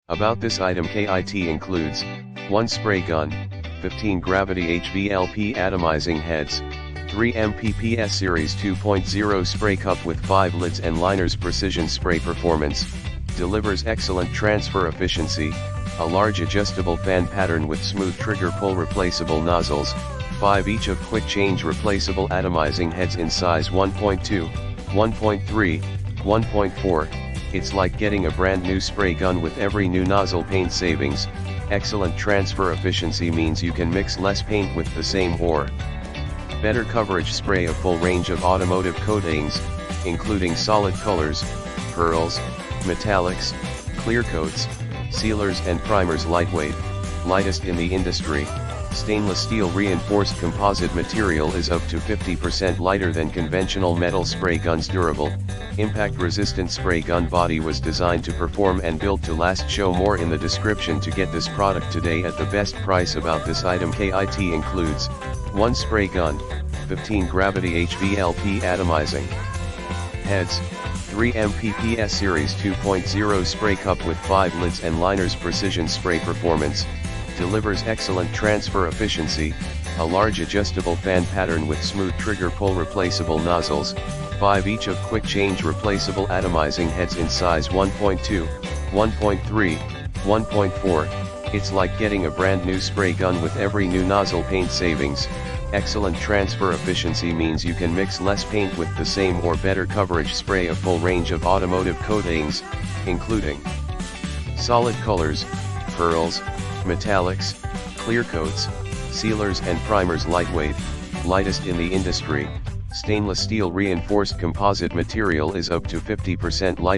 About this item, kit includes 1 spray gun, 15 gravity HVLP atomizing heads, 3 PPS Series 2.0 spray cup with 5 lids and liners. Precision spray performance, delivers excellent transfer efficiency, a large adjustable fan pattern with smooth trigger pull. Replaceable nozzles, 5 each of quick change replaceable atomizing heads in size 1.2, 1.3, 1.4, it's like getting a brand new spray gun with every new nozzle. Paint savings, excellent transfer efficiency means you can mix less paint with the same or better coverage. Spray a full range of automotive coatings, including solid colors, pearls, metallics, clear coats, sealers and primers. Lightweight, lightest in the industry, stainless steel reinforced composite material is up to 50% lighter than conventional metal spray guns. Durable, impact resistant spray gun body was designed to perform and built to last. Show more in the description to get this product today at the best price. About this item, kit includes 1 spray gun, 15 gravity HVLP atomizing heads, 3 PPS Series 2.0 spray cup with 5 lids and liners. Precision spray performance, delivers excellent transfer efficiency, a large adjustable fan pattern with smooth trigger pull. Replaceable nozzles, 5 each of quick change replaceable atomizing heads in size 1.2, 1.3, 1.4, it's like getting a brand new spray gun with every new nozzle. Paint savings, excellent transfer efficiency means you can mix less paint with the same or better coverage. Spray a full range of automotive coatings, including solid colors, pearls, metallics, clear coats, sealers and primers. Lightweight, lightest in the industry, stainless steel reinforced composite material is up to 50% light.